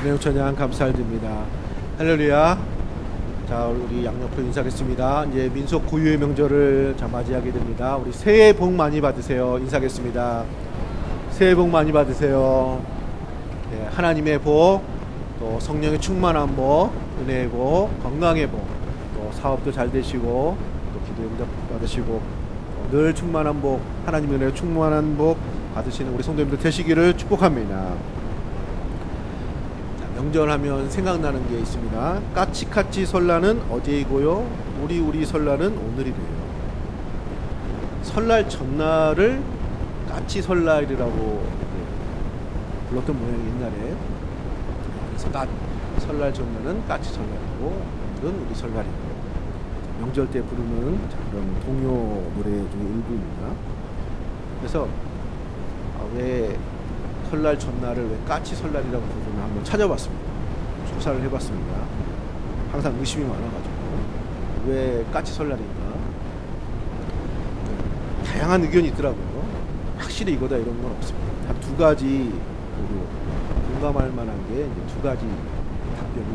매우 찬양 감사드립니다. 할렐루야. 자, 우리 양옆으로 인사하겠습니다. 이제 민속 고유의 명절을 맞이하게 됩니다. 우리 새해 복 많이 받으세요. 인사하겠습니다. 새해 복 많이 받으세요. 네, 하나님의 복, 또 성령의 충만한 복, 은혜의 복, 건강의 복, 또 사업도 잘 되시고, 또 기도 응답 받으시고, 늘 충만한 복, 하나님의 은혜 충만한 복 받으시는 우리 성도님들 되시기를 축복합니다. 명절하면 생각나는 게 있습니다. 까치까치 설날은 어제이고요, 우리 설날은 오늘이래요. 설날 전날을 까치 설날이라고 불렀던 모양이 옛날에. 그래서 설날 전날은 까치 설날이고 오늘은 우리 설날이고, 명절 때 부르는 그런 동요 노래 중에 일부입니다. 그래서 왜 설날 전날을 왜 까치 설날이라고 부르나 한번 찾아봤습니다. 조사를 해봤습니다. 항상 의심이 많아가지고 왜 까치 설날인가, 다양한 의견이 있더라고요. 확실히 이거다 이런 건 없습니다. 한 두 가지 공감할 만한 게 이제 두 가지 답변이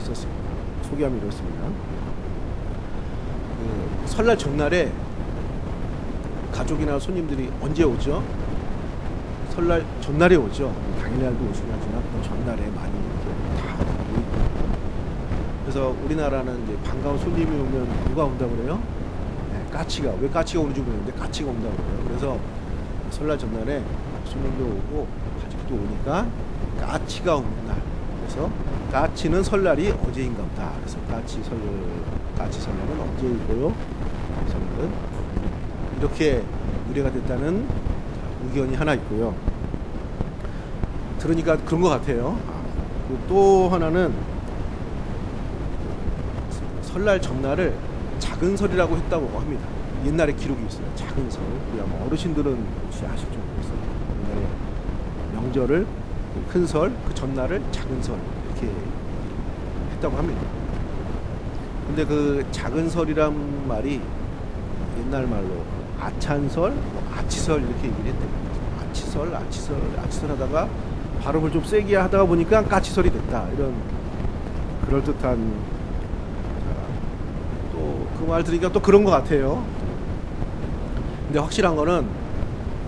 있었습니다. 소개하면 이렇습니다. 설날 전날에 가족이나 손님들이 언제 오죠? 설날 전날에 오죠. 당일날도 오시긴 하지만 그 전날에 많이 다 모이고. 그래서 우리나라는 이제 반가운 손님이 오면 누가 온다고 그래요? 네, 까치가. 왜 까치가 오는지 모르겠는데 까치가 온다고 그래요. 그래서 설날 전날에 손님도 오고 가족도 오니까 까치가 오는 날. 그래서 까치는 설날이 어제인가 보다. 그래서 까치 설날은 어제이고요, 설날은 이렇게 유래가 됐다는 의견이 하나 있고요. 들으니까 그런 것 같아요. 또 하나는 설날 전날을 작은 설이라고 했다고 합니다. 옛날에 기록이 있어요. 작은 설. 아마 어르신들은 혹시 아실지 모르겠어요. 옛날에 명절을 큰 설, 그 전날을 작은 설 이렇게 했다고 합니다. 근데 그 작은 설이란 말이 옛날 말로 아찬설, 아치설 이렇게 얘기를 했대요. 아치설 하다가 발음을 좀 세게 하다가 보니까 까치설이 됐다. 이런 그럴듯한, 또 그 말 들으니까 또 그런 것 같아요. 근데 확실한 거는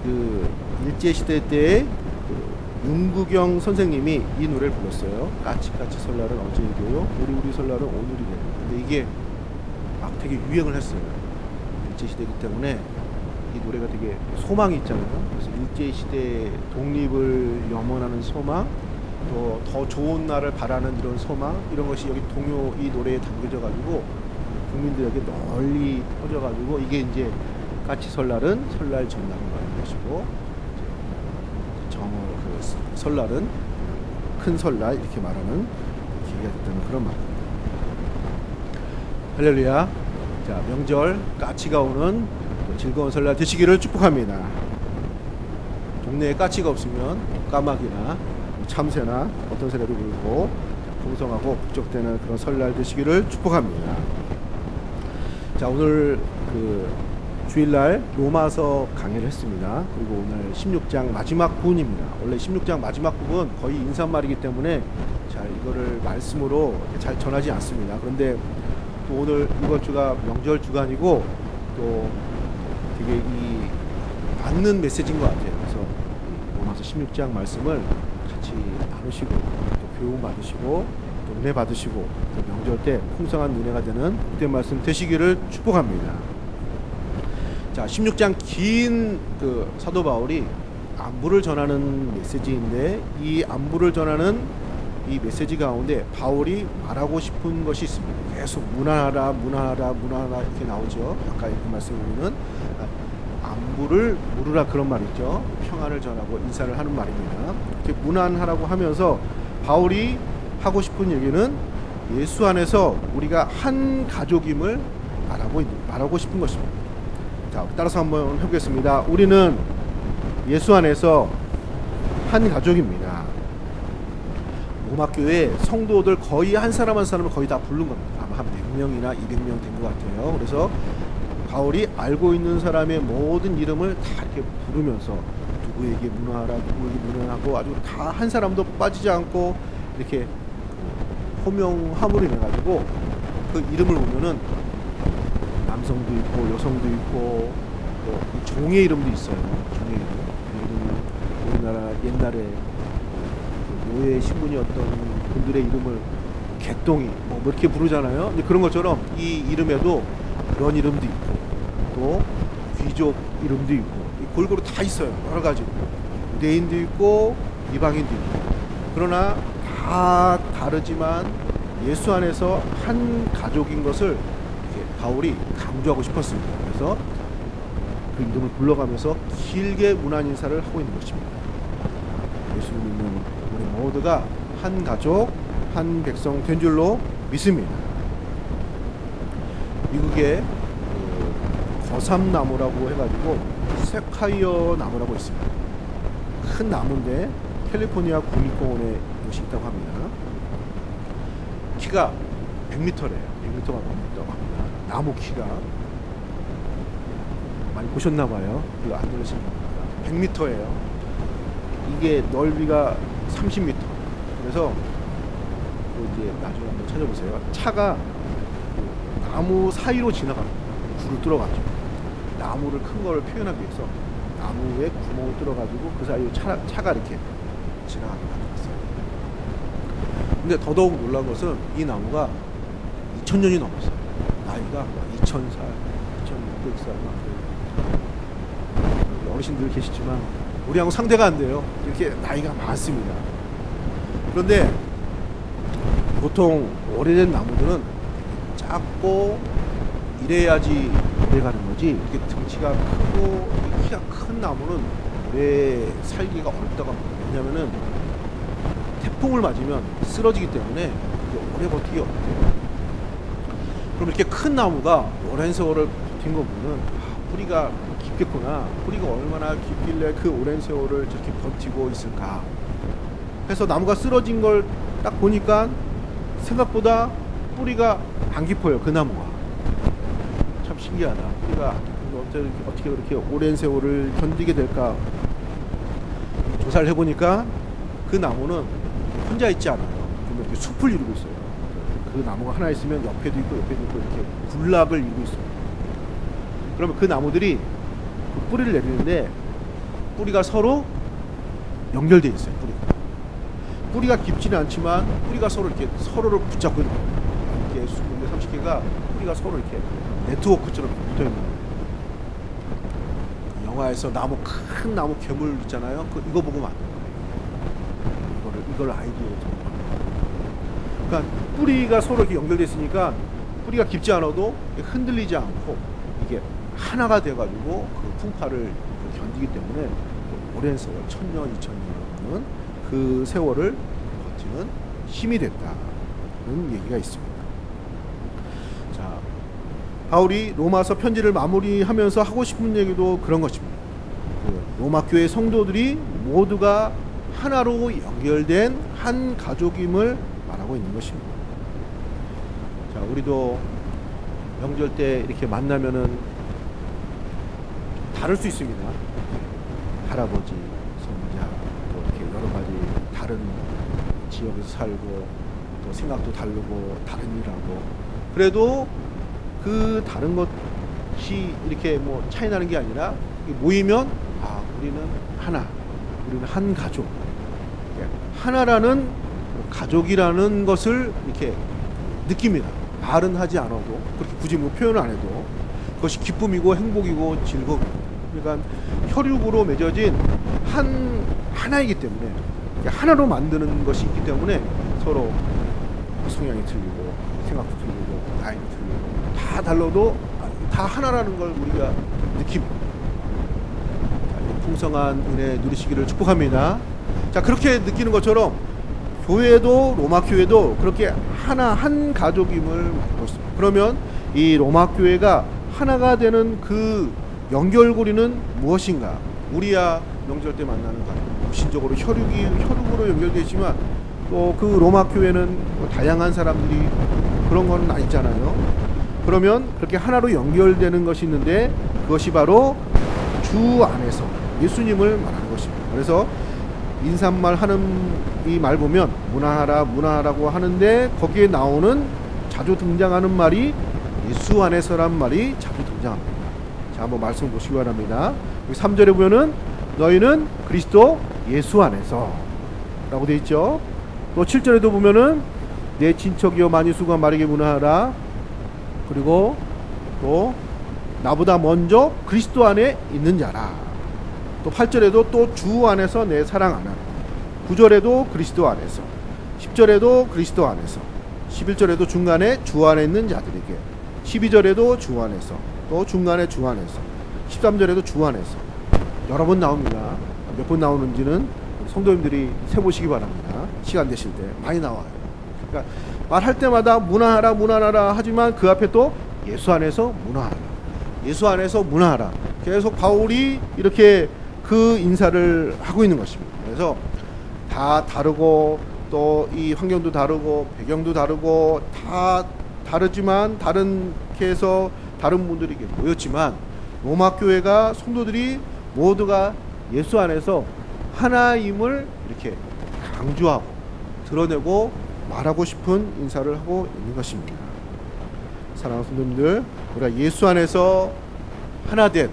그 일제시대 때 그 윤구경 선생님이 이 노래를 불렀어요. 까치까치 설날은 어제이고요, 우리 설날은 오늘이래요. 근데 이게 막 되게 유행을 했어요. 일제시대이기 때문에 이 노래가 되게 소망이 있잖아요. 그래서 일제시대 독립을 염원하는 소망, 또 더 좋은 날을 바라는 이런 소망, 이런 것이 여기 동요 이 노래에 담겨져 가지고 국민들에게 널리 퍼져 가지고, 이게 이제 까치 설날은 설날 전날을 말하는 것이고, 그 설날은 큰 설날 이렇게 말하는 기회가 됐다는 그런 말입니다. 할렐루야. 자, 명절 까치가 오는 즐거운 설날 되시기를 축복합니다. 동네에 까치가 없으면 까마귀나 참새나 어떤 새라도 불고 풍성하고 북적대는 그런 설날 되시기를 축복합니다. 자, 오늘 그 주일날 로마서 강의를 했습니다. 그리고 오늘 16장 마지막 부분입니다. 원래 16장 마지막 부분 거의 인사말이기 때문에 잘 이거를 말씀으로 잘 전하지 않습니다. 그런데 또 오늘 이번 주가 명절 주간이고 또 되게 이 맞는 메시지인 것 같아요. 그래서 로마서 16장 말씀을 같이 나누시고 또 교훈 받으시고 또 은혜 받으시고 또 명절 때 풍성한 은혜가 되는 그때 말씀 되시기를 축복합니다. 자, 16장 긴 그 사도 바울이 안부를 전하는 메시지인데, 이 안부를 전하는 이 메시지 가운데 바울이 말하고 싶은 것이 있습니다. 계속 무난하라 이렇게 나오죠. 아까 그 말씀을 보면 안부를 물으라 그런 말이죠. 평안을 전하고 인사를 하는 말입니다. 이렇게 무난하라고 하면서 바울이 하고 싶은 얘기는 예수 안에서 우리가 한 가족임을 말하고 싶은 것입니다. 자, 따라서 한번 해보겠습니다. 우리는 예수 안에서 한 가족입니다. 로마교회 성도들 거의 한 사람을 거의 다 부른 겁니다. 아마 한 100명이나 200명 된 것 같아요. 그래서 바울이 알고 있는 사람의 모든 이름을 다 이렇게 부르면서 누구에게 문화하라, 누구에게 문화하고 아주 다 한 사람도 빠지지 않고 이렇게 호명함으로 인해 가지고 그 이름을 보면은 남성도 있고 여성도 있고 또 종의 이름도 있어요. 종의 이름. 우리나라 옛날에 노예 신분이었던 분들의 이름을 개똥이 뭐 이렇게 부르잖아요. 근데 그런 것처럼 이 이름에도 그런 이름도 있고 또 귀족 이름도 있고 골고루 다 있어요. 여러 가지 유대인도 있고 이방인도 있고 그러나 다 다르지만 예수 안에서 한 가족인 것을 바울이 강조하고 싶었습니다. 그래서 그 이름을 불러가면서 길게 문안 인사를 하고 있는 것입니다. 예수를 믿는 우리 모두가 한 가족, 한 백성 된 줄로 믿습니다. 미국에 거삼나무라고 해가지고 세콰이어 나무라고 있습니다. 큰 나무인데 캘리포니아 국립공원에 이것이 있다고 합니다. 키가 100m래요. 100m가 넘는다고 합니다. 나무 키가 많이 보셨나봐요. 이거 안 들으시는 겁니다. 100m예요. 이게 넓이가 30m. 그래서 이제 나중에 한번 찾아보세요. 차가 나무 사이로 지나갑니다. 굴을 뚫어가지고 나무를 큰 거를 표현하기 위해서 나무에 구멍을 뚫어가지고 그 사이로 차가 이렇게 지나가게 만들었어요. 근데 더더욱 놀라운 것은 이 나무가 2000년이 넘었어요. 나이가 2000살, 2600살 어르신들 계시지만 우리하고 상대가 안 돼요. 이렇게 나이가 많습니다. 그런데 보통 오래된 나무들은 작고 이래야지 오래 가는 거지 이렇게 등치가 크고 키가 큰 나무는 오래 살기가 어렵다고 합니다. 왜냐면은 태풍을 맞으면 쓰러지기 때문에 오래 버티기 어렵대요. 그럼 이렇게 큰 나무가 오랜 세월을 버틴 거 보면 뿌리가 깊겠구나. 뿌리가 얼마나 깊길래 그 오랜 세월을 저렇게 버티고 있을까. 해서 나무가 쓰러진 걸 딱 보니까 생각보다 뿌리가 안 깊어요. 그 나무가. 참 신기하다. 뿌리가 어떻게 그렇게 오랜 세월을 견디게 될까. 조사를 해보니까 그 나무는 혼자 있지 않아요. 이렇게 숲을 이루고 있어요. 그 나무가 하나 있으면 옆에도 있고 옆에도 있고 이렇게 군락을 이루고 있어요. 그러면 그 나무들이 그 뿌리를 내리는데 뿌리가 서로 연결되어 있어요. 뿌리가 깊지는 않지만 뿌리가 서로 이렇게 서로를 붙잡고 있는 거예요. 이렇게 20개, 30개가 뿌리가 서로 이렇게 네트워크처럼 붙어 있는 거예요. 영화에서 큰 나무 괴물 있잖아요. 이거 보고 만든 거예요. 이걸 아이디어로 잡은 거예요. 그러니까 뿌리가 서로 이렇게 연결되어 있으니까 뿌리가 깊지 않아도 흔들리지 않고 이게 하나가 돼가지고 그 풍파를 견디기 때문에 오랜 세월, 1000년, 2000년은 그 세월을 버티는 힘이 됐다는 얘기가 있습니다. 자, 바울이 로마서 편지를 마무리하면서 하고 싶은 얘기도 그런 것입니다. 로마 교회 성도들이 모두가 하나로 연결된 한 가족임을 말하고 있는 것입니다. 자, 우리도 명절 때 이렇게 만나면은 다를 수 있습니다. 할아버지, 손자, 또 이렇게 여러 가지 다른 지역에서 살고 또 생각도 다르고 다른 일하고 그래도 그 다른 것이 이렇게 뭐 차이 나는 게 아니라 모이면 우리는 하나, 우리는 한 가족, 하나라는 가족이라는 것을 이렇게 느낍니다. 말은 하지 않아도 그렇게 굳이 뭐 표현을 안 해도 그것이 기쁨이고 행복이고 즐거움이고 그러니까 혈육으로 맺어진 하나이기 때문에 하나로 만드는 것이 있기 때문에 서로 성향이 틀리고 생각도 틀리고 나이도 틀리고 다 달라도 다 하나라는 걸 우리가 느낍니다. 풍성한 은혜 누리시기를 축복합니다. 자, 그렇게 느끼는 것처럼 교회도 로마 교회도 그렇게 한 가족임을 말하고 있습니다. 그러면 이 로마 교회가 하나가 되는 그 연결고리는 무엇인가? 우리야 명절 때 만나는 가족, 신적으로 혈육으로 연결되어 있지만 또 그 로마 교회는 다양한 사람들이 그런 건 아니잖아요. 그러면 그렇게 하나로 연결되는 것이 있는데 그것이 바로 주 안에서 예수님을 말하는 것입니다. 그래서 인사말 하는 이 말 보면 문화하라 문화하라고 하는데 거기에 나오는 자주 등장하는 말이 예수 안에서란 말이 자주 등장합니다. 자, 한번 말씀 보시기 바랍니다. 3절에 보면은 너희는 그리스도 예수 안에서 라고 되어 있죠. 또 7절에도 보면은 내 친척이여 만유수가 말에게 문화하라. 그리고 또 나보다 먼저 그리스도 안에 있는 자라. 또 8절에도 또 주 안에서 내 사랑하는, 9절에도 그리스도 안에서, 10절에도 그리스도 안에서, 11절에도 중간에 주 안에 있는 자들에게, 12절에도 주 안에서, 또 중간에 주 안에서, 13절에도 주 안에서 여러 번 나옵니다. 몇 번 나오는지는 성도님들이 세보시기 바랍니다. 시간 되실 때 많이 나와요. 그러니까 말할 때마다 문화하라 문화하라 하지만 그 앞에 또 예수 안에서 문화하라, 예수 안에서 문화하라, 계속 바울이 이렇게 그 인사를 하고 있는 것입니다. 그래서 다 다르고 또 이 환경도 다르고 배경도 다르고 다 다르지만 다른 해서 다른 분들이 모였지만 로마 교회가 성도들이 모두가 예수 안에서 하나임을 이렇게 강조하고 드러내고 말하고 싶은 인사를 하고 있는 것입니다. 사랑하는 성도님들, 우리가 예수 안에서 하나 된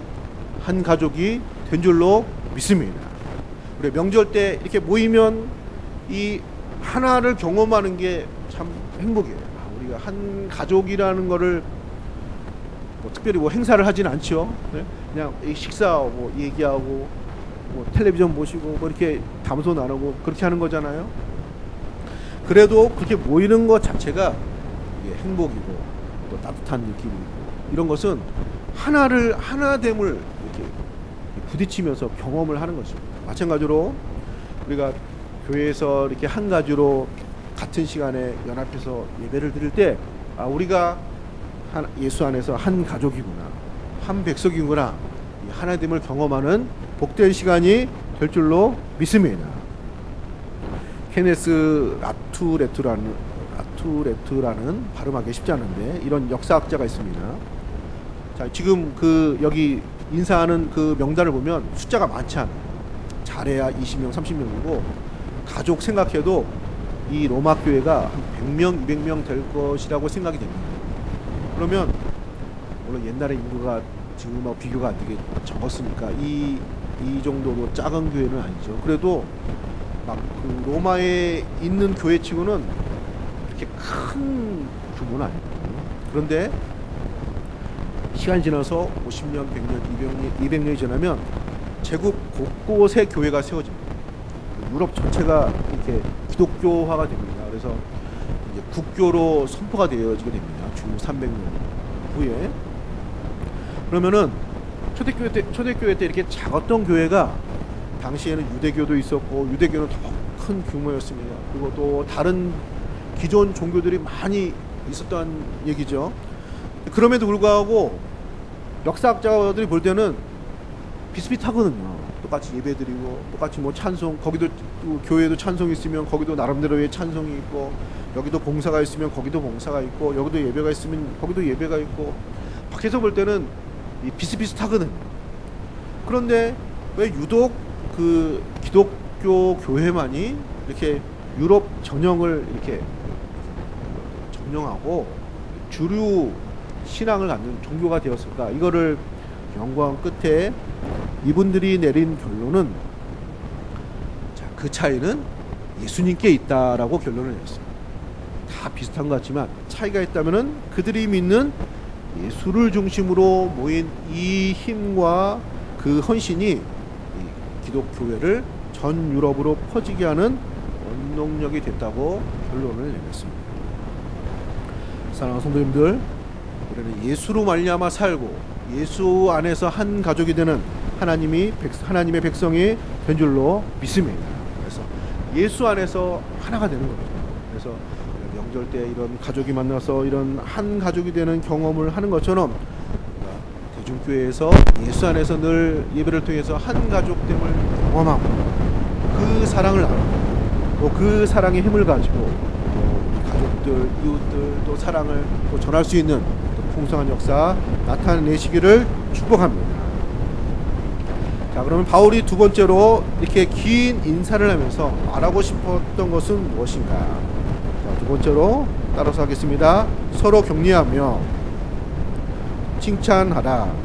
한 가족이 된 줄로 믿습니다. 우리 명절 때 이렇게 모이면 이 하나를 경험하는 게 참 행복이에요. 우리가 한 가족이라는 거를 뭐 특별히 뭐 행사를 하진 않죠. 네? 그냥 식사하고 얘기하고 뭐 텔레비전 보시고 뭐 이렇게 담소 나누고 그렇게 하는 거잖아요. 그래도 그렇게 모이는 것 자체가 행복이고 또 따뜻한 느낌이고, 이런 것은 하나됨을 이렇게 부딪히면서 경험을 하는 것입니다. 마찬가지로 우리가 교회에서 이렇게 한 가지로 같은 시간에 연합해서 예배를 드릴 때 우리가 예수 안에서 한 가족이구나, 한 백성이구나, 하나됨을 경험하는 복된 시간이 될 줄로 믿습니다. 케네스 라투레트라는 발음하기 쉽지 않은데 이런 역사학자가 있습니다. 자, 지금 여기 인사하는 그 명단을 보면 숫자가 많지 않아요. 잘해야 20명, 30명이고 가족 생각해도 이 로마 교회가 한 100명, 200명 될 것이라고 생각이 됩니다. 그러면 물론 옛날에 인구가 지금하고 비교가 안 되게 적었으니까 이 정도로 작은 교회는 아니죠. 그래도 막 그 로마에 있는 교회치고는 그렇게 큰 규모는 아니거든요. 그런데 시간이 지나서 50년, 100년, 200년이 지나면 제국 곳곳에 교회가 세워집니다. 유럽 전체가 이렇게 기독교화가 됩니다. 그래서 이제 국교로 선포가 되어지게 됩니다. 주 300년 후에. 그러면은 초대교회 때 이렇게 작았던 교회가 당시에는 유대교도 있었고 유대교는 더 큰 규모였습니다. 그리고 또 다른 기존 종교들이 많이 있었던 얘기죠. 그럼에도 불구하고 역사학자들이 볼 때는 비슷비슷하거든요. 똑같이 예배드리고 똑같이 뭐 찬송, 거기도 교회도 찬송이 있으면 거기도 나름대로의 찬송이 있고, 여기도 봉사가 있으면 거기도 봉사가 있고, 여기도 예배가 있으면 거기도 예배가 있고, 밖에서 볼 때는 비슷비슷하거든요. 그런데 왜 유독 그 기독교 교회만이 이렇게 유럽 전형을 이렇게 점령하고 주류 신앙을 갖는 종교가 되었을까? 이거를 연구한 끝에 이분들이 내린 결론은, 자, 그 차이는 예수님께 있다라고 결론을 내렸습니다. 다 비슷한 것 같지만 차이가 있다면은 그들이 믿는 예수를 중심으로 모인 이 힘과 그 헌신이 이 기독교회를 전 유럽으로 퍼지게 하는 원동력이 됐다고 결론을 내렸습니다. 사랑하는 성도님들, 우리는 예수로 말미암아 살고 예수 안에서 한 가족이 되는 하나님의 백성이 된 줄로 믿습니다. 그래서 예수 안에서 하나가 되는 겁니다. 그래서 명절 때 이런 가족이 만나서 이런 한 가족이 되는 경험을 하는 것처럼 대중교회에서 예수 안에서 늘 예배를 통해서 한 가족됨을 경험하고 그 사랑을 나누고 또 그 사랑의 힘을 가지고 가족들, 이웃들 또 사랑을 또 전할 수 있는 또 풍성한 역사 나타내시기를 축복합니다. 자, 그러면 바울이 두 번째로 이렇게 긴 인사를 하면서 말하고 싶었던 것은 무엇인가? 자, 두 번째로 따라서 하겠습니다. 서로 격려하며 칭찬하라.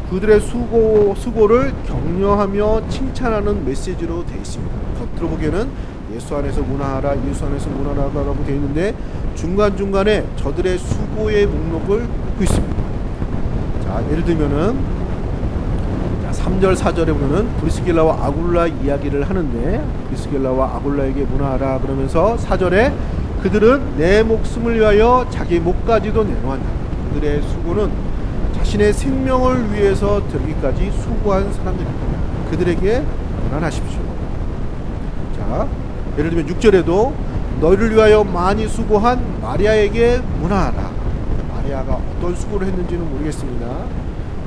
그들의 수고를 격려하며 칭찬하는 메시지로 되어 있습니다. 겉으로 보기에는 예수 안에서 문화하라, 예수 안에서 문화하라고 되어 있는데 중간중간에 저들의 수고의 목록을 놓고 있습니다. 자, 예를 들면은 3절 4절에 보면은 브리스길라와 아굴라 이야기를 하는데, 브리스길라와 아굴라에게 문화하라 그러면서 4절에 그들은 내 목숨을 위하여 자기 목까지도 내놓았다. 그들의 수고는 자신의 생명을 위해서 들기까지 수고한 사람들입니다. 그들에게 문안하십시오. 자, 예를 들면 6절에도 너희를 위하여 많이 수고한 마리아에게 문안하라. 마리아가 어떤 수고를 했는지는 모르겠습니다.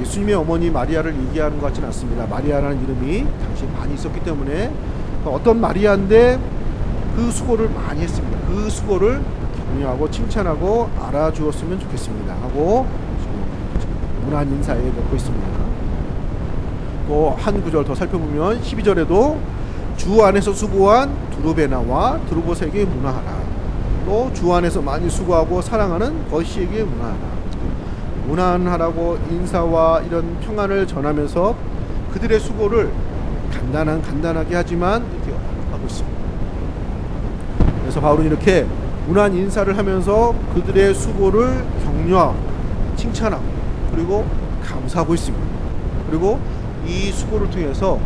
예수님의 어머니 마리아를 얘기하는 것 같지는 않습니다. 마리아라는 이름이 당시에 많이 있었기 때문에 어떤 마리아인데 그 수고를 많이 했습니다. 그 수고를 격려하고 칭찬하고 알아주었으면 좋겠습니다 하고 문안 인사에 넣고 있습니다. 또 한 구절 더 살펴보면 12절에도 주 안에서 수고한 두루베나와 드루봇에게 문화하라. 또 주 안에서 많이 수고하고 사랑하는 버시에게 문화하라. 문안하라고 인사와 이런 평안을 전하면서 그들의 수고를 간단하게 하지만 이렇게 하고 있습니다. 그래서 바울은 이렇게 문안 인사를 하면서 그들의 수고를 격려하고 칭찬하고 그리고 감사하고 있습니다. 그리고 이 수고를 통해서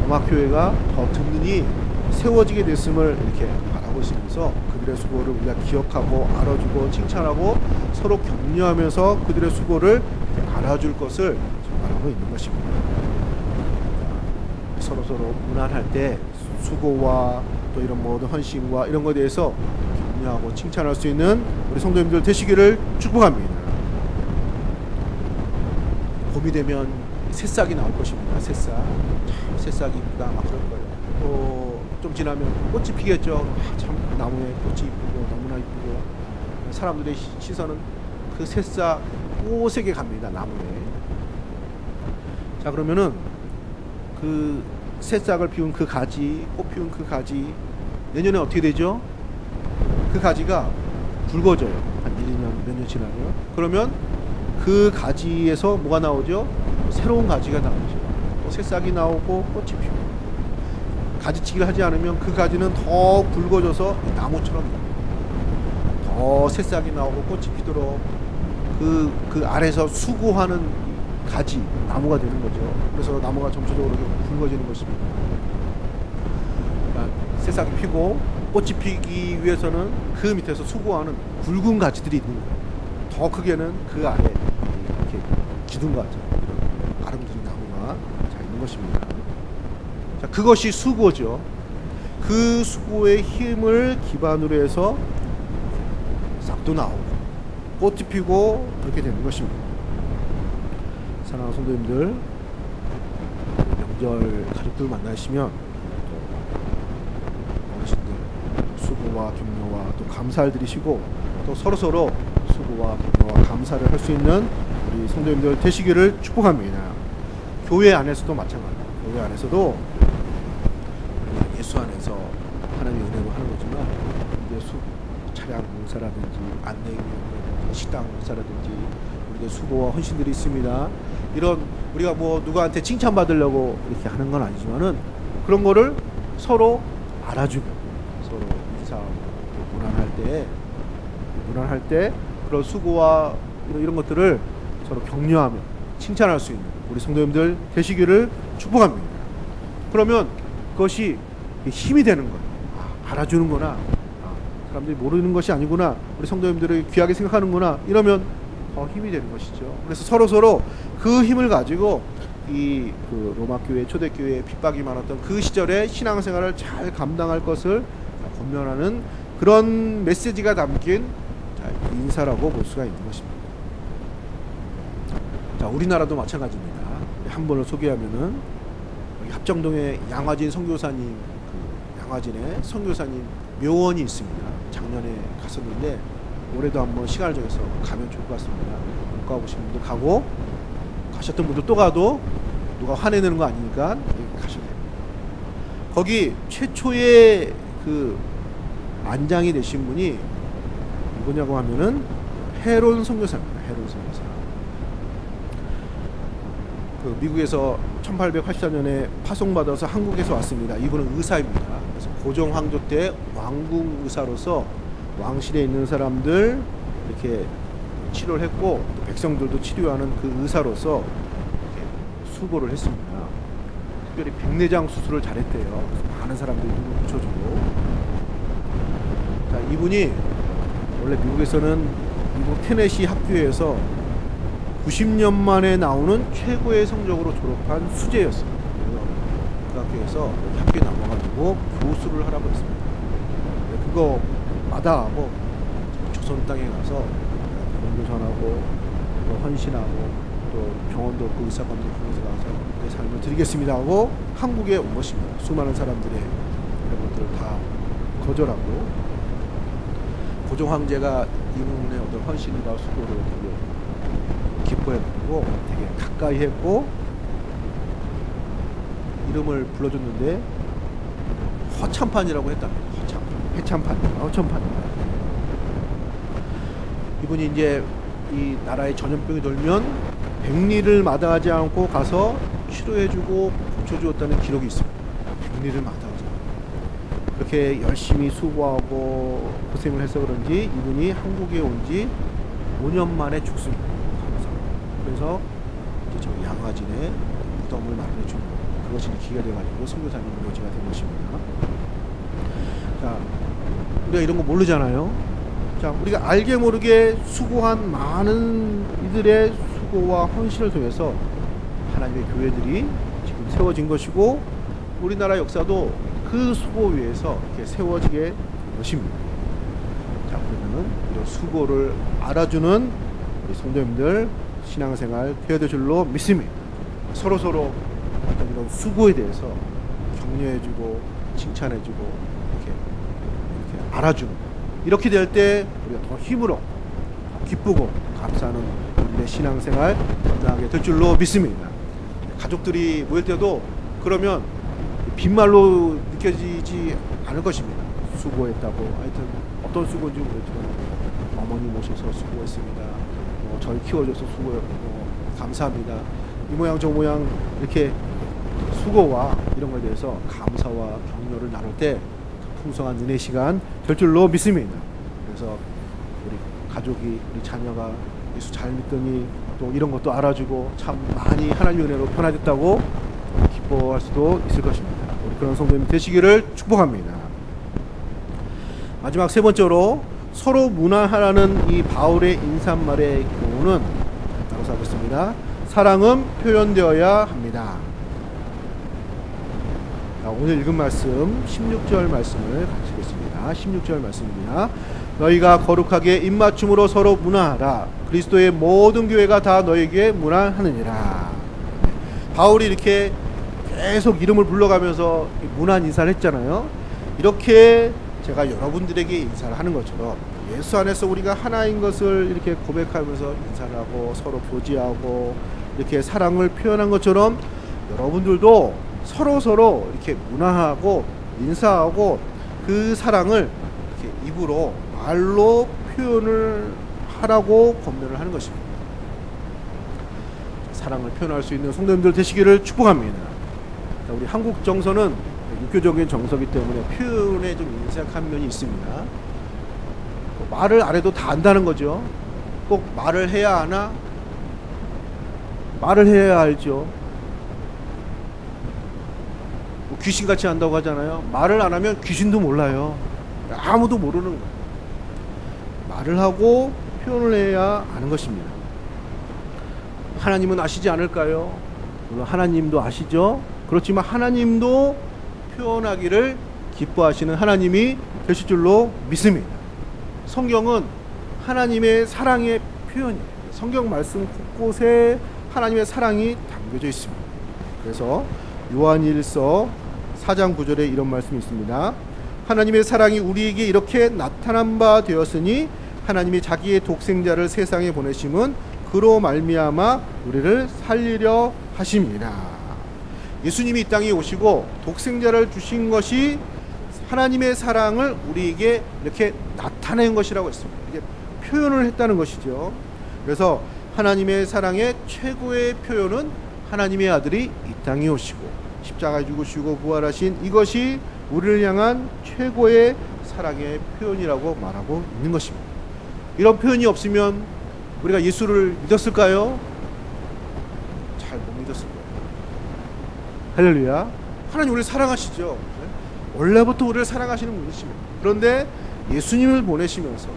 로마교회가 더 든든히 세워지게 됐음을 이렇게 말하고 있으면서 그들의 수고를 우리가 기억하고 알아주고 칭찬하고 서로 격려하면서 그들의 수고를 알아줄 것을 말하고 있는 것입니다. 서로 문안할 때 수고와 또 이런 모든 헌신과 이런 것에 대해서 격려하고 칭찬할 수 있는 우리 성도님들 되시기를 축복합니다. 봄이 되면 새싹이 나올 것입니다. 새싹이 이쁘다 막 그럴 거예요. 또 좀 지나면 꽃이 피겠죠. 참 나무에 꽃이 이쁘고 너무나 이쁘고 사람들의 시선은 그 새싹 꽃에게 갑니다. 나무에. 자, 그러면은 그 새싹을 피운 그 가지, 꽃 피운 그 가지 내년에 어떻게 되죠? 그 가지가 굵어져요. 한 1, 2년 몇 년 지나면. 그러면 그 가지에서 뭐가 나오죠? 새로운 가지가 나오죠. 또 새싹이 나오고 꽃이 피고. 가지치기를 하지 않으면 그 가지는 더 굵어져서 나무처럼 더 새싹이 나오고 꽃이 피도록 그 아래서 수고하는 가지, 나무가 되는 거죠. 그래서 나무가 점차적으로 굵어지는 것입니다. 그러니까 새싹이 피고 꽃이 피기 위해서는 그 밑에서 수고하는 굵은 가지들이 있는 거예요. 더 크게는 그 아래 이렇게 기둥과 같은 아름드린 나무가 있는 것입니다. 자, 그것이 수고죠. 그 수고의 힘을 기반으로 해서 싹도 나오고 꽃이 피고 그렇게 되는 것입니다. 사랑하는 성도님들, 명절 가족들 만나시면 또 어르신들 수고와 격려와 또 감사를 드리시고 또 서로서로 수고와 격려와 감사를 할 수 있는 우리 성도님들 되시기를 축복합니다. 교회 안에서도 마찬가지입니다. 교회 안에서도 예수 안에서 하나님의 은혜로 하는 거지만 이제 차량 봉사라든지 안내위원회라든지 식당 봉사라든지 우리가 수고와 헌신들이 있습니다. 이런 우리가 뭐 누구한테 칭찬받으려고 이렇게 하는 건 아니지만은 그런 거를 서로 알아주고 서로 인사하고 문안할 때 그런 수고와 이런 것들을 서로 격려하며 칭찬할 수 있는 우리 성도님들 되시기를 축복합니다. 그러면 그것이 힘이 되는 거예요. 알아주는구나. 사람들이 모르는 것이 아니구나. 우리 성도님들을 귀하게 생각하는구나. 이러면 더 힘이 되는 것이죠. 그래서 서로 그 힘을 가지고 그 로마교회 초대교회에 핍박이 많았던 그 시절의 신앙생활을 잘 감당할 것을 권면하는 그런 메시지가 담긴 인사라고 볼 수가 있는 것입니다. 자, 우리나라도 마찬가지입니다. 한 번을 소개하면은 여기 합정동에 양화진 선교사님, 양화진에 선교사님 묘원이 있습니다. 작년에 갔었는데 올해도 한번 시간을 정해서 가면 좋을 것 같습니다. 못 가보신 분들 가고 가셨던 분들 또 가도 누가 화내는 거 아니니까 가셔야 됩니다. 거기 최초의 그 안장이 되신 분이 누구냐고 하면은 헤론 선교사입니다. 헤론 선교사. 그 미국에서 1884년에 파송받아서 한국에서 왔습니다. 이분은 의사입니다. 그래서 고종 황조 때 왕궁 의사로서 왕실에 있는 사람들 이렇게 치료를 했고, 또 백성들도 치료하는 그 의사로서 수고를 했습니다. 특별히 백내장 수술을 잘했대요. 그래서 많은 사람들이 눈을 붙여주고. 자, 이분이 원래 미국에서는 미국 테네시 학교에서 90년 만에 나오는 최고의 성적으로 졸업한 수재였어요. 그래서 그 학교에서 학교에 남아가지고 교수를 하라고 했습니다. 그거마다 하고 조선 땅에 가서 공부 전하고 또 헌신하고 또 병원도 그 의사관들 통해서 가서 내 삶을 드리겠습니다 하고 한국에 온 것입니다. 수많은 사람들의 이런 것들을 다 거절하고, 고종 황제가 이분의 어떤 헌신과 수고를 되게 기뻐했고 되게 가까이 했고 이름을 불러줬는데 허참판이라고 했답니다. 허참판입니다. 이분이 이제 이 나라에 전염병이 돌면 백리를 마다하지 않고 가서 치료해주고 고쳐주었다는 기록이 있습니다. 백리를 마다하지 않고 그렇게 열심히 수고하고 고생을 해서 그런지 이분이 한국에 온 지 5년 만에 죽습니다. 그래서 이제 저 양화진에 무덤을 마련해 준 그것이 기가 돼가지고 선교사님 묘지가 된 것입니다. 자, 우리가 이런 거 모르잖아요. 자, 우리가 알게 모르게 수고한 많은 이들의 수고와 헌신을 통해서 하나님의 교회들이 지금 세워진 것이고, 우리나라 역사도 그 수고 위에서 이렇게 세워지게 된 것입니다. 자, 그러면은 이런 수고를 알아주는 우리 성도님들 신앙생활 되어야 될 줄로 믿습니다. 서로서로 어떤 이런 수고에 대해서 격려해주고 칭찬해주고 이렇게 알아주는, 이렇게 될 때 우리가 더 힘으로 더 기쁘고 감사하는 우리의 신앙생활 감당하게 될 줄로 믿습니다. 가족들이 모일 때도 그러면 빈말로 느껴지지 않을 것입니다. 수고했다고. 하여튼 어떤 수고인지 모르지만 어머니 모셔서 수고했습니다. 저희 키워줘서 감사합니다. 이 모양 저 모양 이렇게 수고와 이런 것에 대해서 감사와 격려를 나눌 때 풍성한 은혜 시간 될 줄로 믿습니다. 그래서 우리 가족이, 우리 자녀가 예수 잘 믿더니 또 이런 것도 알아주고 참 많이 하나님의 은혜로 변화됐다고 기뻐할 수도 있을 것입니다. 우리 그런 성도님 되시기를 축복합니다. 마지막 세 번째로 서로 문화하라는 이 바울의 인사말의 교훈은 따라서 하겠습니다. 사랑은 표현되어야 합니다. 자, 오늘 읽은 말씀 16절 말씀을 같이 읽겠습니다. 16절 말씀입니다. 너희가 거룩하게 입맞춤으로 서로 문화하라. 그리스도의 모든 교회가 다 너희에게 문화하느니라. 바울이 이렇게 계속 이름을 불러가면서 문안 인사를 했잖아요. 이렇게 제가 여러분들에게 인사를 하는 것처럼 예수 안에서 우리가 하나인 것을 이렇게 고백하면서 인사를 하고 서로 교제하고 이렇게 사랑을 표현한 것처럼 여러분들도 서로 이렇게 문화하고 인사하고 그 사랑을 이렇게 입으로 말로 표현을 하라고 권면을 하는 것입니다. 사랑을 표현할 수 있는 성도님들 되시기를 축복합니다. 우리 한국 정서는 유교적인 정서이기 때문에 표현에 좀 인색한 면이 있습니다. 말을 안 해도 다 안다는 거죠. 꼭 말을 해야 하나? 말을 해야 알죠. 귀신같이 한다고 하잖아요. 말을 안 하면 귀신도 몰라요. 아무도 모르는 거예요. 말을 하고 표현을 해야 아는 것입니다. 하나님은 아시지 않을까요? 물론 하나님도 아시죠. 그렇지만 하나님도 표현하기를 기뻐하시는 하나님이 되실 줄로 믿습니다. 성경은 하나님의 사랑의 표현이에요. 성경 말씀 곳곳에 하나님의 사랑이 담겨져 있습니다. 그래서 요한일서 4장 9절에 이런 말씀이 있습니다. 하나님의 사랑이 우리에게 이렇게 나타난 바 되었으니 하나님이 자기의 독생자를 세상에 보내심은 그로 말미암아 우리를 살리려 하심이라. 예수님이 이 땅에 오시고 독생자를 주신 것이 하나님의 사랑을 우리에게 이렇게 나타낸 것이라고 했습니다. 이렇게 표현을 했다는 것이죠. 그래서 하나님의 사랑의 최고의 표현은 하나님의 아들이 이 땅에 오시고 십자가에 죽으시고 부활하신 이것이 우리를 향한 최고의 사랑의 표현이라고 말하고 있는 것입니다. 이런 표현이 없으면 우리가 예수를 믿었을까요? 잘 못 믿었을 거예요. 할렐루야. 하나님 우리를 사랑하시죠. 원래부터 우리를 사랑하시는 분이십니다. 그런데 예수님을 보내시면서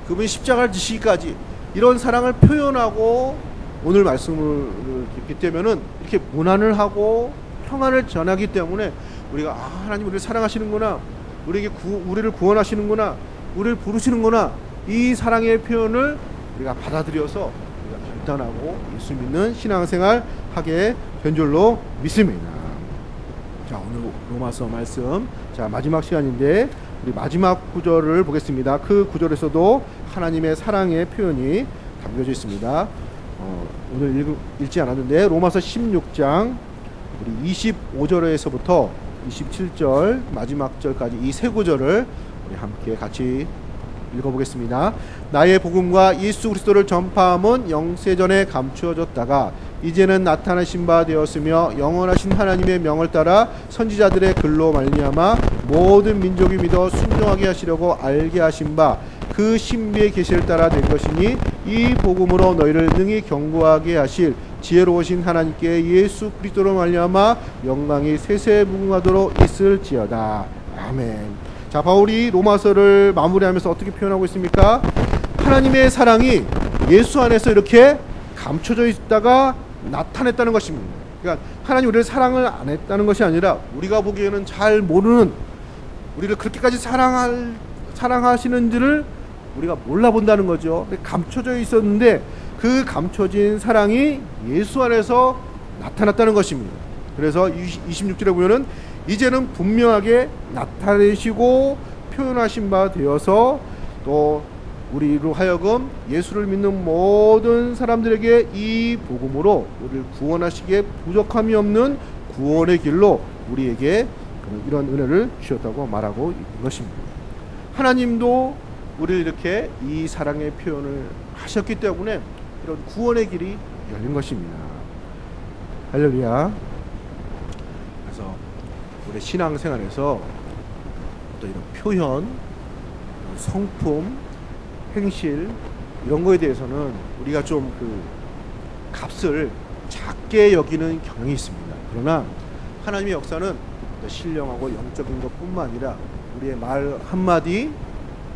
그분이 십자가를 지시기까지 이런 사랑을 표현하고 오늘 말씀을 듣기 때문에 이렇게 문안을 하고 평안을 전하기 때문에 우리가 하나님 우리를 사랑하시는구나, 우리를 구원하시는구나, 우리를 부르시는구나, 이 사랑의 표현을 우리가 받아들여서 우리가 결단하고 예수 믿는 신앙생활 하게 된 줄로 믿습니다. 자, 오늘 로마서 말씀, 자, 마지막 시간인데 우리 마지막 구절을 보겠습니다. 그 구절에서도 하나님의 사랑의 표현이 담겨져 있습니다. 오늘 읽지 않았는데 로마서 16장 우리 25절에서부터 27절 마지막 절까지 이 세 구절을 우리 함께 같이 읽어보겠습니다. 나의 복음과 예수 그리스도를 전파함은 영세전에 감추어졌다가 이제는 나타나신 바 되었으며 영원하신 하나님의 명을 따라 선지자들의 글로 말미암아 모든 민족이 믿어 순종하게 하시려고 알게 하신 바 그 신비의 계시를 따라 된 것이니 이 복음으로 너희를 능히 경고하게 하실 지혜로우신 하나님께 예수 그리스도로 말미암아 영광이 세세무궁하도록 있을지어다. 아멘. 자, 바울이 로마서를 마무리하면서 어떻게 표현하고 있습니까? 하나님의 사랑이 예수 안에서 이렇게 감춰져 있다가 나타냈다는 것입니다. 그러니까 하나님 우리를 사랑을 안 했다는 것이 아니라 우리가 보기에는 잘 모르는, 우리를 그렇게까지 사랑하시는지를 우리가 몰라본다는 거죠. 감춰져 있었는데 그 감춰진 사랑이 예수 안에서 나타났다는 것입니다. 그래서 26절에 보면은 이제는 분명하게 나타내시고 표현하신 바 되어서 또 우리로 하여금 예수를 믿는 모든 사람들에게 이 복음으로 우리를 구원하시기에 부족함이 없는 구원의 길로 우리에게 이런 은혜를 주셨다고 말하고 있는 것입니다. 하나님도 우리를 이렇게 이 사랑의 표현을 하셨기 때문에 이런 구원의 길이 열린 것입니다. 할렐루야. 그래서 우리 신앙생활에서 또 이런 표현, 성품, 행실 이런 거에 대해서는 우리가 좀 그 값을 작게 여기는 경향이 있습니다. 그러나 하나님의 역사는 신령하고 영적인 것뿐만 아니라 우리의 말 한마디,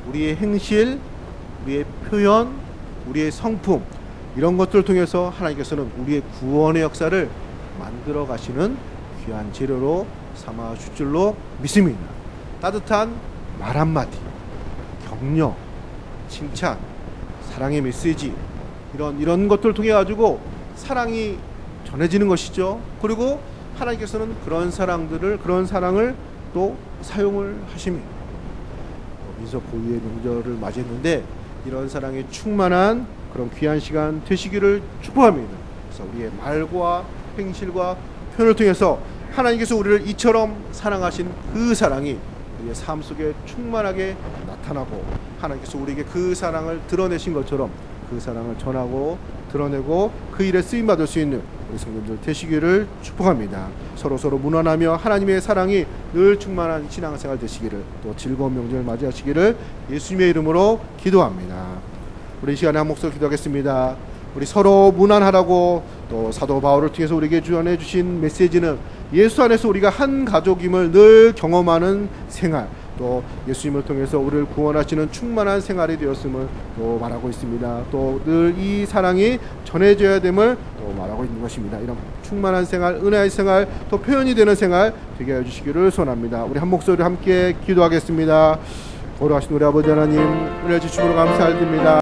우리의 행실, 우리의 표현, 우리의 성품 이런 것들을 통해서 하나님께서는 우리의 구원의 역사를 만들어 가시는 귀한 재료로 삼아 줄 줄로 믿습니다. 따뜻한 말 한마디, 격려, 칭찬, 사랑의 메시지 이런 것들을 통해 가지고 사랑이 전해지는 것이죠. 그리고 하나님께서는 그런 사랑을 또 사용을 하십니다. 민석 고유의 명절을 맞이했는데 이런 사랑에 충만한 그런 귀한 시간 되시기를 축복합니다. 그래서 우리의 말과 행실과 표현을 통해서 하나님께서 우리를 이처럼 사랑하신 그 사랑이 우리의 삶 속에 충만하게 나타나고 하나님께서 우리에게 그 사랑을 드러내신 것처럼 그 사랑을 전하고 드러내고 그 일에 쓰임받을 수 있는 우리 성도들 되시기를 축복합니다. 서로 문안하며 하나님의 사랑이 늘 충만한 신앙생활 되시기를 또 즐거운 명절을 맞이하시기를 예수님의 이름으로 기도합니다. 우리 이 시간에 한 목소리 기도하겠습니다. 우리 서로 문안하라고 또 사도 바울을 통해서 우리에게 전해 주신 메시지는 예수 안에서 우리가 한 가족임을 늘 경험하는 생활, 또 예수님을 통해서 우리를 구원하시는 충만한 생활이 되었음을 또 말하고 있습니다. 또 늘 이 사랑이 전해져야 됨을 또 말하고 있는 것입니다. 이런 충만한 생활, 은혜의 생활, 또 표현이 되는 생활 되게 해주시기를 소원합니다. 우리 한 목소리 함께 기도하겠습니다. 거룩하신 우리 아버지 하나님, 은혜 주심으로 감사드립니다.